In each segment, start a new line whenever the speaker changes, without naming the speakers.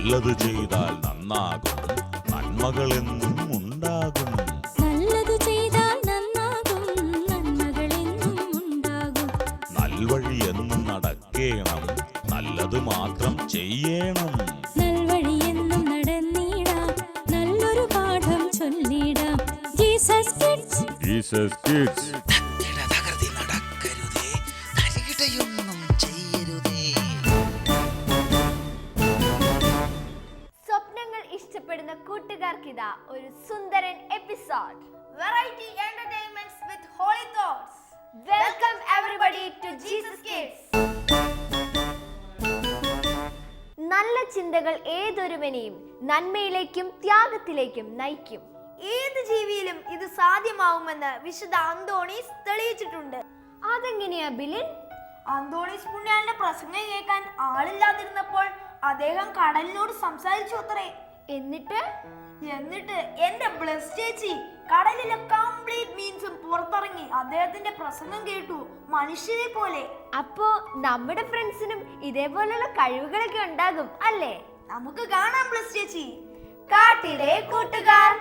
നല്ലത് ചെയ്താൽ നന്നാകും, നന്മകളെന്നും ഉണ്ടാകും.
നല്ലത് ചെയ്താൽ നന്നാകും, നന്മകളെന്നും ഉണ്ടാകും.
നൽവഴി എന്നും നടക്കേണം, നല്ലത് മാത്രം ചെയ്യണം.
നൽവഴി എന്നും നടന്നിടാം, നല്ലൊരു പാഠം ചൊല്ലിടാം. Jesus kids,
Jesus kids.
സ്വപ്നങ്ങൾ ഇഷ്ടപ്പെടുന്ന കൂട്ടുകാർക്കിതാ ഒരു സുന്ദരൻ episode. Variety entertainments with holy thoughts. Welcome everybody to Jesus kids. നല്ല ചിന്തകൾ ഏതൊരുവനെയും നന്മയിലേക്കും ത്യാഗത്തിലേക്കും നയിക്കും. ഏത് ജീവിയിലും ഇത് സാധ്യമാവുമെന്ന് വിശുദ്ധ അന്തോണീസ് തെളിയിച്ചിട്ടുണ്ട്. അതെങ്ങനെയാ ബിലിൻ? അന്തോണീസ് പുണ്യാളന്റെ പ്രസംഗം കേൾക്കാൻ ആളില്ലാതിരുന്നപ്പോൾ അദ്ദേഹം കടലിനോട് സംസാരിച്ചു അത്രേ. എന്നിട്ട് എന്റെ ബ്ലസ് ചേച്ചി കടലിലെ കംപ്ലീറ്റ് മീൻസും പുറത്തിറങ്ങി അദ്ദേഹത്തിന്റെ പ്രസംഗം കേട്ടു, മനുഷ്യരെ പോലെ. അപ്പോ നമ്മുടെ ഫ്രണ്ട്സിനും ഇതേപോലുള്ള കഴിവുകളൊക്കെ ഉണ്ടാകും അല്ലേ? നമുക്ക് കാണാം ബ്ലസ് ചേച്ചി. കാട്ടിലെ കൂട്ടുകാർ.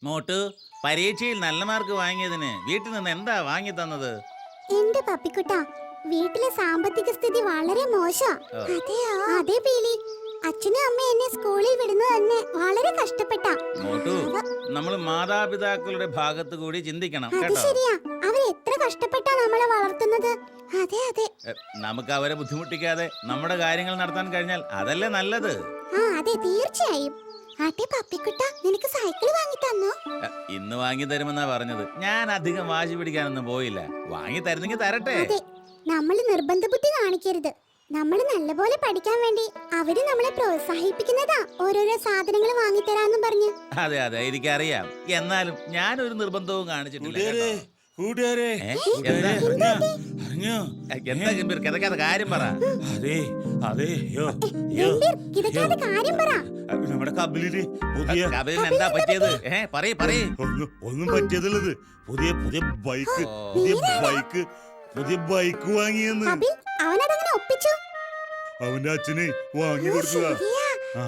മോട്ടു, പരീക്ഷയിൽ നല്ല മാർക്ക് വാങ്ങിയതിന് വീട്ടിൽ നിന്ന് എന്താ വാങ്ങി തന്നത്?
എന്റെ പപ്പിക്കുട്ട, വീട്ടിലെ സാമ്പത്തിക സ്ഥിതി വളരെ മോശം. അതെ പീലി, അച്ഛനും അമ്മ എന്നെ സ്കൂളിൽ വിടുന്നത് തന്നെ വളരെ കഷ്ടപ്പെട്ട.
മോട്ടു, നമ്മൾ മാതാപിതാക്കളുടെ ഭാഗത്ത് കൂടി ചിന്തിക്കണം
അത്
കേട്ടോ.
ശരിയാ, അവർ എത്ര കഷ്ടപ്പെട്ടാ നമ്മളെ വളർത്തുന്നത്. അതെ അതെ.
നമുക്ക് അവരെ ബുദ്ധിമുട്ടിക്കാതെ നമ്മുടെ കാര്യങ്ങൾ നടത്താൻ കഴിഞ്ഞാൽ അതല്ലേ നല്ലത്.
അതെ, തീർച്ചയായും. ആട്ടെ പപ്പിക്കുട്ട, നിനക്ക് സൈക്കിൾ വാങ്ങി തന്നോ?
ഇന്ന് വാങ്ങി തരുമെന്നാ പറഞ്ഞത്. ഞാൻ അധികം വാശി പിടിക്കാനൊന്നും പോയില്ല. വാങ്ങി തരുന്നെങ്കിൽ തരട്ടെ.
അതെ, നമ്മൾ നിർബന്ധ ബുദ്ധി കാണിക്കരുത്. നമ്മൾ നല്ലപോലെ പഠിക്കാൻ വേണ്ടി അവര് നമ്മളെ പ്രോത്സാഹിപ്പിക്കുന്നതാ ഓരോരോ സാധനങ്ങൾ വാങ്ങിത്തരാന്നും പറഞ്ഞ്.
അതെ അതെ, എനിക്കറിയാം. എന്നാലും ഞാനൊരു നിർബന്ധവും കാണിച്ചിട്ടില്ല കേട്ടോ. എന്താ ഗംഭീർ, കിതക്കാതെ കാര്യം പറ.
കാര്യം പറ.
നമ്മുടെ കബിലിന് പുതിയ
കബിലിന് എന്താ പറ്റിയത്? പറയ്.
ഒന്നും പറ്റിയതുള്ളത്. പുതിയ ബൈക്ക് വാങ്ങിയെന്ന്
അവനതങ്ങനെ ഒപ്പിച്ചു.
അവന്റെ അച്ഛന് വാങ്ങി കൊടുക്കുക.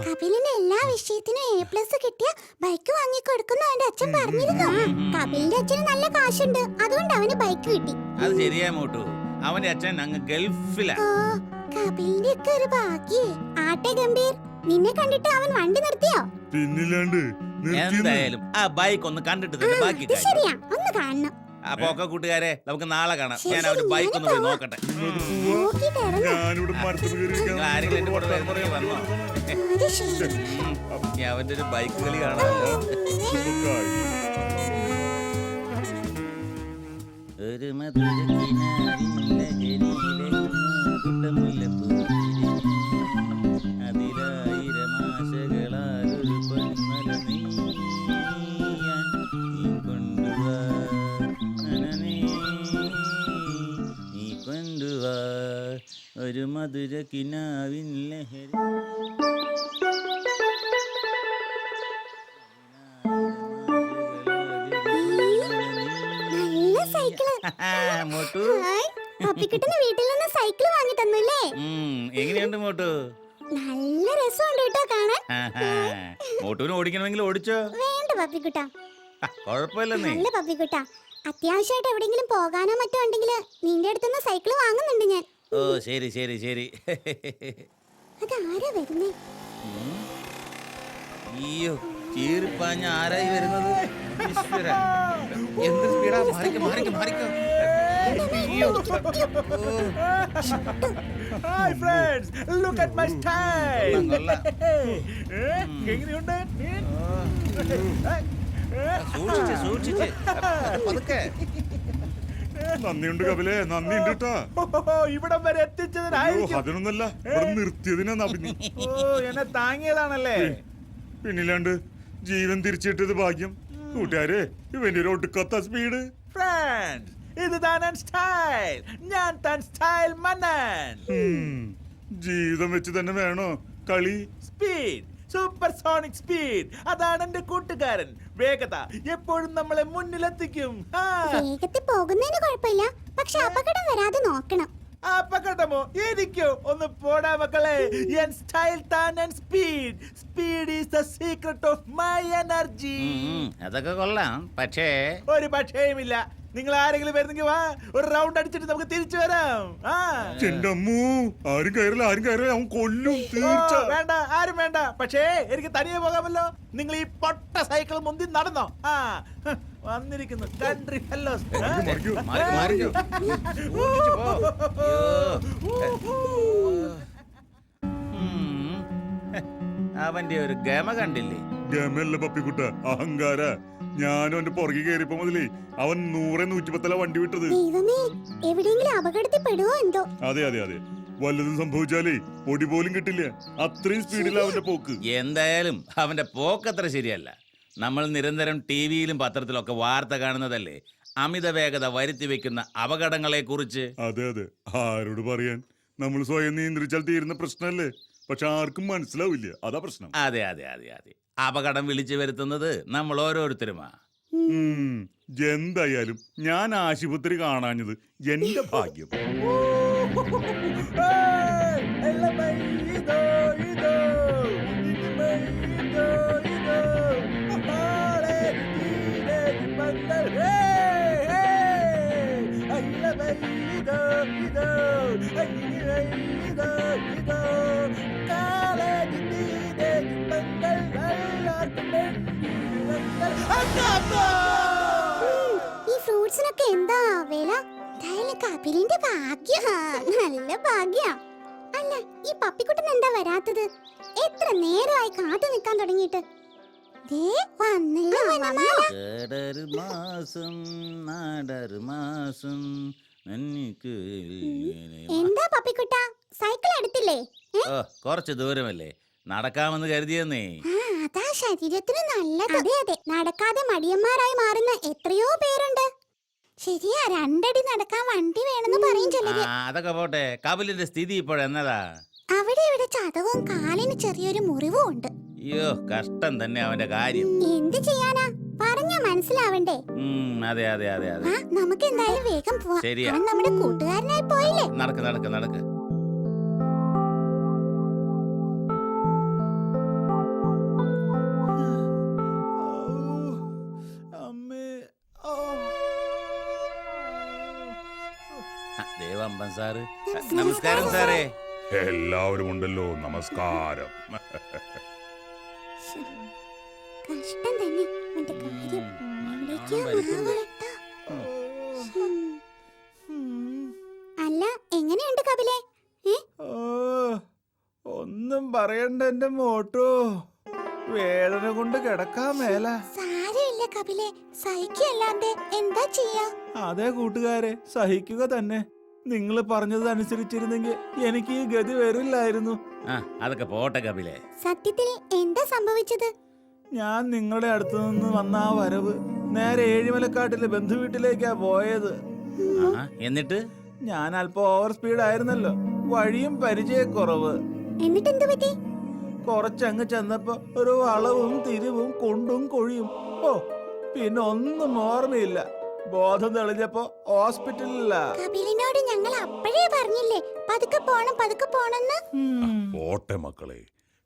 കപിലിന് എല്ലാ വിഷയത്തിനും A+ കിട്ടിയ ബൈക്ക് വാങ്ങി കൊടുക്കുന്ന അവന്റെ അച്ഛൻ പറഞ്ഞിരുന്നു. കപിലിന്റെ അച്ഛന് നല്ല കാശുണ്ട്, അതുകൊണ്ട് അവന് ബൈക്ക് കിട്ടി.
അത് ശരിയാ മോട്ടു, അവന്റെ അച്ഛൻ അങ്ങ് ഗൾഫിലാ.
കപിലിന്റെ ഒക്കെ ഒരു ഭാഗ്യേ. ആട്ടെ ഗംഭീർ, നിന്നെ കണ്ടിട്ട് അവൻ വണ്ടി നിർത്തിയോ?
പിന്നില്ലാണ്ട്
എന്തായാലും ആ ബൈക്ക് ഒന്ന് കണ്ടിട്ട് തന്നെ ബാക്കി കാര്യം.
ശരിയാ, ഒന്ന് കാണണം.
അപ്പൊ ഒക്കെ കൂട്ടുകാരെ, നമുക്ക് നാളെ കാണാം. ഞാൻ അവന്റെ ബൈക്ക് ഒന്ന് പോയി നോക്കട്ടെ.
ഞാനിവിടെ മരത്തിൽ
നിങ്ങൾ ആരെങ്കിലും എന്റെ കൂടെ വരുമ്പോഴേ വന്നോ? ഞാൻ അവന്റെ ഒരു ബൈക്ക് കളി കാണാമല്ലോ. ഒരു അതിലായിരമാശകളാലൊരു പൊന്മല നെയ്യാൻ നീ കൊണ്ടുവാ, നീ കൊണ്ടുവാ ഒരു മധുര കിനാവിൻ ലഹരി. മോട്ടു,
പപ്പിക്കുട്ടന് വീട്ടിൽ നിന്ന് സൈക്കിൾ വാങ്ങി തന്നില്ലേ?
എങ്ങനെയുണ്ട് മോട്ടു?
നല്ല രസമുണ്ട് കേട്ടോ കാണാൻ.
മോട്ടുവിന് ഓടിക്കണമെങ്കിൽ ഓടിച്ചോ.
വേണ്ട പപ്പിക്കുട്ട,
കുഴപ്പമില്ലെന്നേ.
നല്ല പപ്പിക്കുട്ട, അത്യാവശ്യമായിട്ട് എവിടെയെങ്കിലും പോകാനോ മറ്റോ ഉണ്ടെങ്കിൽ നിന്റെ അടുത്തുനിന്ന് സൈക്കിൾ വാങ്ങുന്നുണ്ട് ഞാൻ.
ഓ ശരി.
അതാരാ വരുന്നേ?
അയ്യോ, ചീറിപ്പാഞ്ഞ ആരായി വരുന്നത്? ഈശ്വരാ. എന്ത് സ്പീഡാ! മാറിക്കോ. അയ്യോ.
Hi friends, look at my style.
കൊള്ളാം.
എങ്ങനെയുണ്ട്?
സൂക്ഷിച്ച്. പതുക്കെ.
നന്ദിയുണ്ട് കപിലേ, നന്ദിയുണ്ട് കേട്ടാ.
ഇവിടം വരെ
അയ്യോ,
എത്തിച്ചതിനായിരിക്കും.
അതിനൊന്നല്ല, ഇവിടെ നിർത്തിയതിനാ നന്ദി.
എന്നെ താങ്ങിയതാണല്ലേ?
പിന്നില്ലാണ്ട് ജീവൻ തിരിച്ചിട്ടത് ഭാഗ്യം. കൂട്ടുകാരെ, ഇവന്റെ ഒരു ഒടുക്കത്ത സ്പീഡ്.
Friends, ഇത് താൻ സ്റ്റൈൽ. ഞാൻ താൻ സ്റ്റൈൽ മന്നൻ.
ജീവിതം വെച്ച് തന്നെ വേണോ കളി?
Speed, supersonic speed. അതാണ് എന്റെ കൂട്ടുകാരൻ. വേഗത എപ്പോഴും നമ്മളെ മുന്നിലെത്തിക്കും.
വേഗത്തിൽ പോകുന്നതിന് കുഴപ്പമില്ല, പക്ഷെ അപകടം വരാതെ നോക്കണം.
അപകടമോ? എനിക്കോ? ഒന്ന് പോടാ മക്കളെ. എൻ സ്റ്റൈൽ താൻ speed. Speed is the secret of my energy.
അതൊക്കെ കൊള്ളാം, പക്ഷേ
ഒരു പക്ഷേയുമില്ല. നിങ്ങൾ ആരെങ്കിലും വരുന്നെങ്കിൽ വാ, ഒരു റൗണ്ട് അടിച്ചിട്ട് നമുക്ക് തിരിച്ചു വരാം.
എന്റെ അമ്മൂ, ആരും കയറില്ല, അവൻ കൊല്ലും തീർച്ച.
വേണ്ട, ആരും വേണ്ട. പക്ഷേ എനിക്ക് തനിയെ പോകാമല്ലോ. നിങ്ങൾ ഈ പൊട്ട സൈക്കിൾ മുന്തി നടന്നോ? വന്നിരിക്കുന്നു കൺട്രി ഫെല്ലോസ്.
മാറിക്കോ. സൂക്ഷിച്ച് പോ. അവന്റെ ഒരു ഗമ കണ്ടില്ലേ?
ഗമല്ല പപ്പിക്കുട്ട, അഹങ്കാര. ഞാനും അവന്റെ പുറകെ കയറിയപ്പോ മുതലേ അവൻ 100-110 വണ്ടി വിട്ടത്.
ദൈവമേ, എവിടെയെങ്കിലും അപകടത്തിൽ പെടുവോ എന്തോ.
അതെ വല്ലതും സംഭവിച്ചാലേ ഒടി പോലും കിട്ടില്ല. അത്രയും സ്പീഡില്ല അവന്റെ പോക്ക്.
എന്തായാലും അവന്റെ പോക്കത്ര ശരിയല്ല. നമ്മൾ നിരന്തരം ടിവിയിലും പത്രത്തിലൊക്കെ വാർത്ത കാണുന്നതല്ലേ അമിത വേഗത വരുത്തി വെക്കുന്ന അപകടങ്ങളെ കുറിച്ച്.
അതെ ആരോട് പറയാൻ? നമ്മൾ സ്വയം നിയന്ത്രിച്ചാൽ തീരുന്ന പ്രശ്നമല്ലേ? പക്ഷെ ആർക്കും മനസ്സിലാവില്ല, അതാ പ്രശ്നം.
അതെ അപകടം വിളിച്ചു വരുത്തുന്നത് നമ്മൾ ഓരോരുത്തരുമാ.
എന്തായാലും ഞാൻ ആശുപത്രി കാണാഞ്ഞത് എന്റെ ഭാഗ്യം.
ഈ ഫ്രൂട്ട്സിനൊക്കെ എന്താ വില? കപിലിന്റെ ഭാഗ്യം, നല്ല ഭാഗ്യം. അല്ല, ഈ പപ്പിക്കുട്ടൻ എന്താ വരാത്തത്? എത്ര നേരമായി കാത്തു നിൽക്കാൻ തുടങ്ങിയിട്ട്. എന്താ പപ്പിക്കുട്ട, സൈക്കിൾ എടുത്തില്ലേ?
കുറച്ച് ദൂരമല്ലേ, നടക്കാമെന്ന് കരുതിയെന്നേ.
അതാ ശരീരത്തിന് നല്ലത്. അതെ നടക്കാതെ മടിയന്മാരായി മാറുന്ന എത്രയോ പേരുണ്ട്. ശരിയാ, 2 അടി നടക്കാൻ വണ്ടി വേണമെന്ന് പറയും ചിലര്.
അതൊക്കെ പോട്ടെ, കപിലിന്റെ സ്ഥിതി ഇപ്പോഴെന്നതാ?
അവിടെ ഇവിടെ ചതവും കാലിന് ചെറിയൊരു മുറിവും ഉണ്ട്.
അയ്യോ, കഷ്ടം തന്നെ അവന്റെ കാര്യം.
എന്ത് ചെയ്യാനാ, പറഞ്ഞാ മനസ്സിലാവണ്ടേ?
അതെ
നമുക്ക് എന്തായാലും വേഗം പോവാം.
ശരിയാ.
അവൻ നമ്മുടെ കൂട്ടുകാരനായി പോയില്ലേ?
നടക്ക്. ദേവമ്പൻ സാറ്, നമസ്കാരം സാറേ.
എല്ലാവരും ഉണ്ടല്ലോ, നമസ്കാരം.
കഷ്ടം തന്നെ അവന്റെ കാര്യം. അല്ല, എങ്ങനെയുണ്ട് കപിലേ?
ഒന്നും പറയണ്ട എന്റെ മോട്ടോ, വേദന കൊണ്ട് കിടക്കാൻ മേല.
സാരമില്ല കപിലേ, സഹിക്കല്ലാതെ എന്താ ചെയ്യാ?
അതെ കൂട്ടുകാരെ, സഹിക്കുക തന്നെ. നിങ്ങൾ പറഞ്ഞത് അനുസരിച്ചിരുന്നെങ്കിൽ എനിക്ക് ഈ ഗതി വരില്ലായിരുന്നു.
അതൊക്കെ പോട്ടെ കപിലേ.
സത്യത്തിൽ എന്താ സംഭവിച്ചത്?
ഞാൻ നിങ്ങളുടെ അടുത്തു നിന്ന് വന്ന ആ വരവ് നേരെ ഏഴിമലക്കാട്ടിലെ ബന്ധുവീട്ടിലേക്കാ പോയത്.
എന്നിട്ട്
ഞാൻ അല്പം ഓവർ സ്പീഡ് ആയിരുന്നല്ലോ, വഴിയും പരിചയക്കുറവ്.
എന്നിട്ട് എന്ത് പറ്റി?
കുറച്ചങ്ങ് ചെന്നപ്പോ ഒരു വളവും തിരിവും കുണ്ടും കുഴിയും. പിന്നെ ഒന്നും ഓർമ്മയില്ല. ബോധം തെളിഞ്ഞപ്പോ ഹോസ്പിറ്റലിലാ.
കപിലിനോട് ഞങ്ങൾ അപ്പോഴേ പറഞ്ഞില്ലേ പതുക്കെ പോണെന്ന്.
പോട്ടെ മക്കളെ,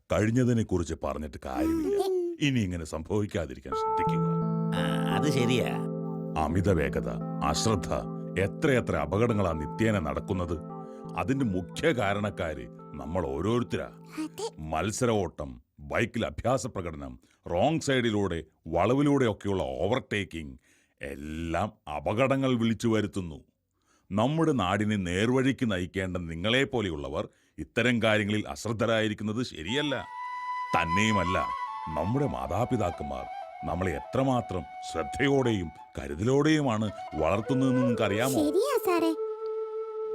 കഴിഞ്ഞതിനെ കുറിച്ച് പറഞ്ഞിട്ട് കാര്യമില്ല. ഇനി ഇങ്ങനെ സംഭവിക്കാതിരിക്കാൻ ശ്രദ്ധിക്കുക.
അത് ശരിയാ.
അമിത വേഗത, അശ്രദ്ധ, എത്രയെത്ര അപകടങ്ങളാ നിത്യേന നടക്കുന്നത്. അതിന്റെ മുഖ്യ കാരണക്കാര് നമ്മൾ ഓരോരുത്തരാ. മത്സര ഓട്ടം, ബൈക്കിൽ അഭ്യാസ പ്രകടനം, റോങ് സൈഡിലൂടെ വളവിലൂടെയൊക്കെയുള്ള ഓവർടേക്കിംഗ് എല്ലാം അപകടങ്ങൾ വിളിച്ചു വരുത്തുന്നു. നമ്മുടെ നാടിനെ നേർവഴിക്ക് നയിക്കേണ്ട നിങ്ങളെപ്പോലെയുള്ളവർ ഇത്തരം കാര്യങ്ങളിൽ അശ്രദ്ധരായിരിക്കുന്നത് ശരിയല്ല. തന്നെയുമല്ല, നമ്മുടെ മാതാപിതാക്കന്മാർ നമ്മളെ എത്രമാത്രം ശ്രദ്ധയോടെയും കരുതലോടെയുമാണ് വളർത്തുന്നതെന്ന് നിങ്ങൾക്കറിയാമോ?
ശരിയാ സാറേ.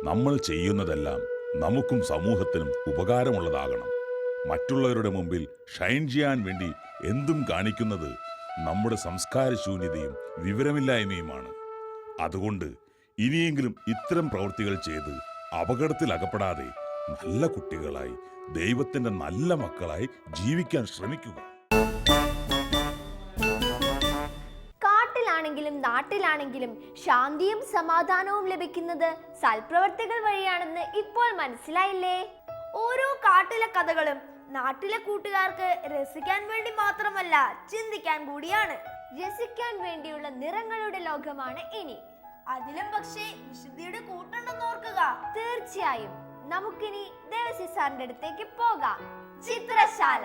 നമ്മൾ ചെയ്യുന്നതെല്ലാം നമുക്കും സമൂഹത്തിനും ഉപകാരമുള്ളതാകണം. മറ്റുള്ളവരുടെ മുമ്പിൽ ഷൈൻ ചെയ്യാൻ വേണ്ടി എന്തും കാണിക്കുന്നത് നമ്മുടെ സംസ്കാരശൂന്യതയും വിവരമില്ലായ്മയുമാണ്. അതുകൊണ്ട് ഇനിയെങ്കിലും ഇത്തരം പ്രവൃത്തികൾ ചെയ്ത് അപകടത്തിലകപ്പെടാതെ നല്ല കുട്ടികളായി ദൈവത്തിന്റെ നല്ല മക്കളായി ജീവിക്കാൻ ശ്രമിക്കുക.
കാട്ടിലാണെങ്കിലും നാട്ടിലാണെങ്കിലും ശാന്തിയും സമാധാനവും ലഭിക്കുന്നത് സൽപ്രവർത്തികൾ വഴിയാണെന്ന് ഇപ്പോൾ മനസ്സിലായില്ലേ? ഓരോ കാട്ടിലെ കഥകളും നാട്ടിലെ കൂട്ടുകാർക്ക് രസിക്കാൻ വേണ്ടി മാത്രമല്ല, ചിന്തിക്കാൻ കൂടിയാണ്. രസിക്കാൻ വേണ്ടിയുള്ള നിറങ്ങളുടെ ലോകമാണ് ഇനി. അതിലും പക്ഷേ വിശുദ്ധിയുടെ കൂട്ടുണ്ടെന്ന് ഓർക്കുക. തീർച്ചയായും നമുക്കിനി ദേവസി സാറിന്റെ അടുത്തേക്ക് പോകാം. ചിത്രശാല.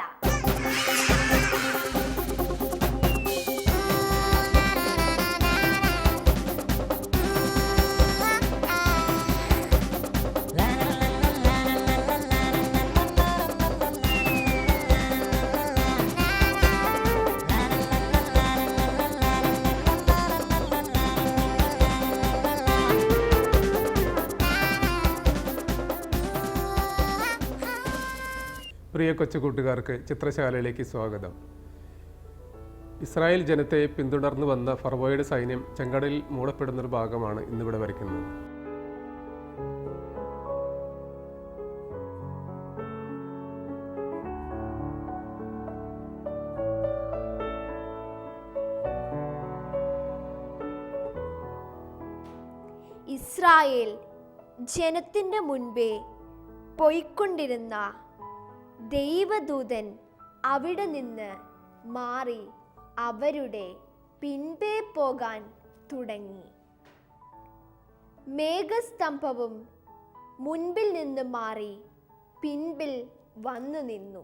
പ്രിയ കൊച്ചു കൂട്ടുകാർക്ക് ചിത്രശാലയിലേക്ക് സ്വാഗതം. ഇസ്രായേൽ ജനത്തെ പിന്തുടർന്നു വന്ന ഫറവോയുടെ സൈന്യം ചെങ്കടലിൽ മൂടപ്പെടുന്നൊരു ഭാഗമാണ് ഇന്നിവിടെ വരയ്ക്കുന്നത്.
ഇസ്രായേൽ ജനത്തിന്റെ മുൻപേ പോയിക്കൊണ്ടിരുന്ന ദൈവദൂതൻ അവിടെ നിന്ന് മാറി അവരുടെ പിൻപേ പോകാൻ തുടങ്ങി. മേഘസ്തംഭവും മുൻപിൽ നിന്ന് മാറി പിൻപിൽ വന്നു നിന്നു.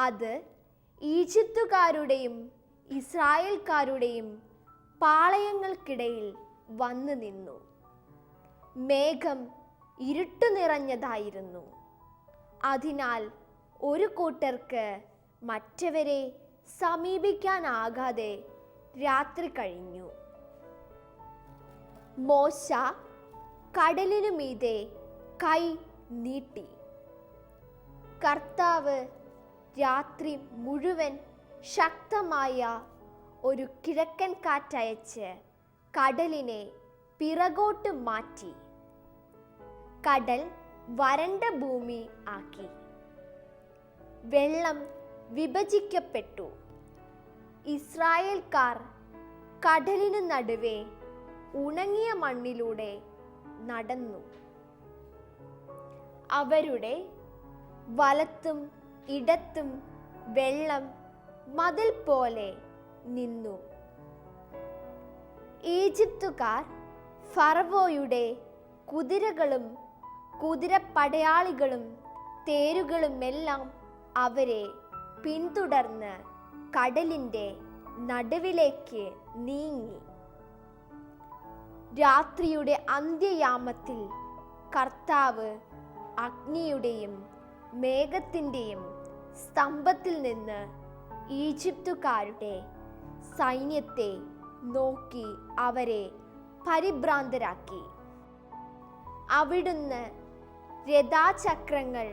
അത് ഈജിപ്തുകാരുടെയും ഇസ്രായേൽക്കാരുടെയും പാളയങ്ങൾക്കിടയിൽ വന്നു നിന്നു. മേഘം ഇരുട്ടു നിറഞ്ഞതായിരുന്നു. അതിനാൽ ഒരു കൂട്ടർക്ക് മറ്റവരെ സമീപിക്കാനാകാതെ രാത്രി കഴിഞ്ഞു. മോശ കടലിനു മീതെ കൈ നീട്ടി. കർത്താവ് രാത്രി മുഴുവൻ ശക്തമായ ഒരു കിഴക്കൻ കാറ്റയച്ച് കടലിനെ പിറകോട്ട് മാറ്റി. കടൽ വരണ്ട ഭൂമി ആക്കി. വെള്ളം വിഭജിക്കപ്പെട്ടു. ഇസ്രായേൽക്കാർ കടലിനു നടുവേ ഉണങ്ങിയ മണ്ണിലൂടെ നടന്നു. അവരുടെ വലത്തും ഇടത്തും വെള്ളം മതിൽ പോലെ നിന്നു. ഈജിപ്തുകാർ ഫറവോയുടെ കുതിരകളും കുതിരപ്പടയാളികളും തേരുകളുമെല്ലാം അവരെ പിന്തുടർന്ന് കടലിൻ്റെ നടുവിലേക്ക് നീങ്ങി. രാത്രിയുടെ അന്ത്യയാമത്തിൽ കർത്താവ് അഗ്നിയുടെയും മേഘത്തിൻ്റെയും സ്തംഭത്തിൽ നിന്ന് ഈജിപ്തുകാരുടെ സൈന്യത്തെ നോക്കി അവരെ പരിഭ്രാന്തരാക്കി. അവിടുന്ന് രഥാചക്രങ്ങൾ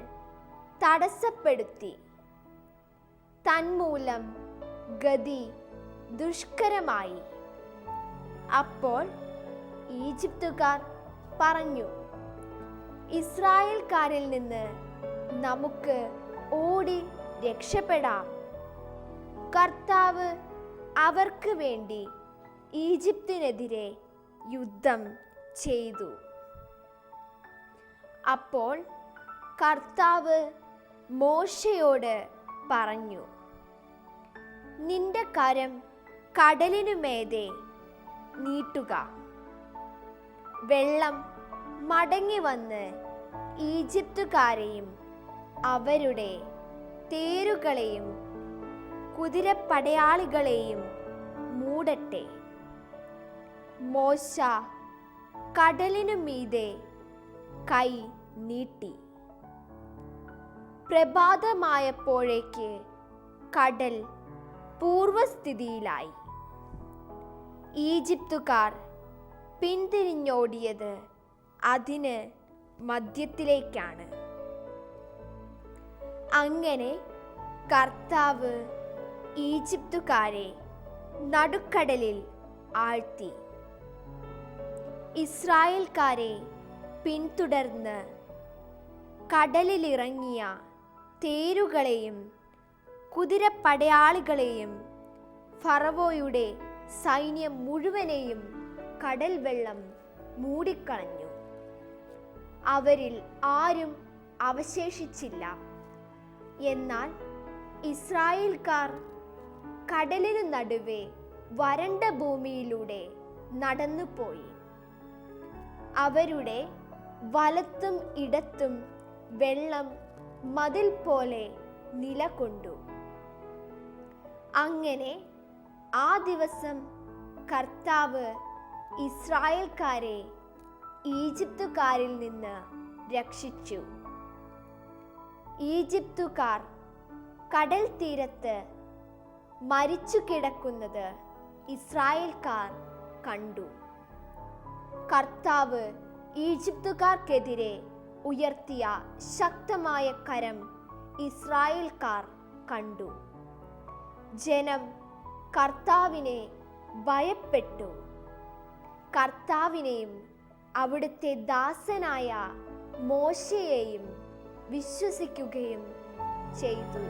തടസ്സപ്പെടുത്തി. തന്മൂലം ഗതി ദുഷ്കരമായി. അപ്പോൾ ഈജിപ്തുകാർ പറഞ്ഞു, ഇസ്രായേൽക്കാരിൽ നിന്ന് നമുക്ക് ഓടി രക്ഷപ്പെടാം. കർത്താവ് അവർക്ക് വേണ്ടി ഈജിപ്തിനെതിരെ യുദ്ധം ചെയ്തു. അപ്പോൾ കർത്താവ് മോശയോട് പറഞ്ഞു, നിന്റെ കരം കടലിനു മീതെ നീട്ടുക. വെള്ളം മടങ്ങി വന്ന് ഈജിപ്തുകാരെയും അവരുടെ തേരുകളെയും കുതിരപ്പടയാളികളെയും മൂടട്ടെ. മോശ കടലിനു മീതെ കൈ നീട്ടി. പ്രഭാതമായപ്പോഴേക്ക് കടൽ പൂർവസ്ഥിതിയിലായി. ഈജിപ്തുകാർ പിന്തിരിഞ്ഞോടിയത് അതിന് മധ്യത്തിലേക്കാണ്. അങ്ങനെ കർത്താവ് ഈജിപ്തുകാരെ നടുക്കടലിൽ ആഴ്ത്തി. ഇസ്രായേൽക്കാരെ പിന്തുടർന്ന് കടലിലിറങ്ങിയ തേരുകളെയും കുതിരപ്പടയാളികളെയും ഫറവോയുടെ സൈന്യം മുഴുവനെയും കടൽ വെള്ളം മൂടിക്കളഞ്ഞു. അവരിൽ ആരും അവശേഷിച്ചില്ല. എന്നാൽ ഇസ്രായേൽക്കാർ കടലിനു നടുവെ വരണ്ട ഭൂമിയിലൂടെ നടന്നുപോയി. അവരുടെ വലത്തും ഇടത്തും വെള്ളം മതിൽ പോലെ നിലകൊണ്ടു. അങ്ങനെ ആ ദിവസം കർത്താവ് ഇസ്രായേൽക്കാരെ ഈജിപ്തുകാരിൽ നിന്ന് രക്ഷിച്ചു. ഈജിപ്തുകാർ കടൽ തീരത്ത് മരിച്ചു കിടക്കുന്നത് ഇസ്രായേൽക്കാർ കണ്ടു. കർത്താവ് ഈജിപ്തുകാർക്കെതിരെ ഉയർത്തിയ ശക്തമായ കരം ഇസ്രായേൽക്കാർ കണ്ടു. ജനം കർത്താവിനെ ഭയപ്പെട്ടു. കർത്താവിനെയും അവിടുത്തെ ദാസനായ മോശയെയും വിശ്വസിക്കുകയും ചെയ്തു.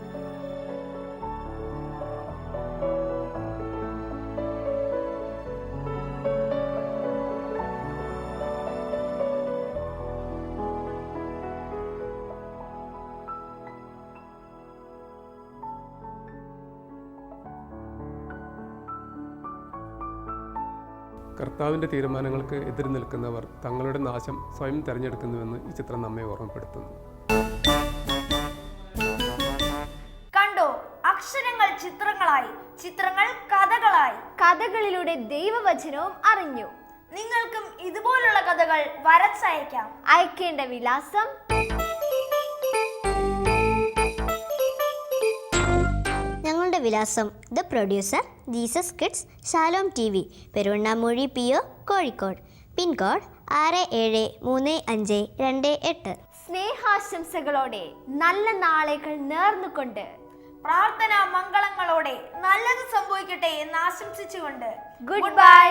കർത്താവിൻ്റെ തീരുമാനങ്ങൾക്ക് എതിര് നിൽക്കുന്നവർ തങ്ങളുടെ നാശം സ്വയം തിരഞ്ഞെടുക്കുന്നുവെന്ന് ഈ ചിത്രം നമ്മെ ഓർമ്മപ്പെടുത്തുന്നു.
കണ്ടോ, അക്ഷരങ്ങൾ ചിത്രങ്ങളായി, ചിത്രങ്ങൾ കഥകളായി, കഥകളിലൂടെ ദൈവവചനവും അറിഞ്ഞു. നിങ്ങൾക്കും ഇതുപോലുള്ള കഥകൾ വരച്ചയക്കാം. അയക്കേണ്ട വിലാസം
ഞങ്ങളുടെ വിലാസം: the producer, Jesus kids, Shalom TV, Peruvannamuzhi PO, Kozhikode. Pincode 673528.
സ്നേഹാശംസകളോടെ നല്ല നാളുകൾ നേർന്നുകൊണ്ട്, പ്രാർത്ഥനാ മംഗളങ്ങളോടെ നല്ലത് സംഭവിക്കട്ടെ എന്ന് ആശംസിച്ചുകൊണ്ട് ഗുഡ് ബൈ.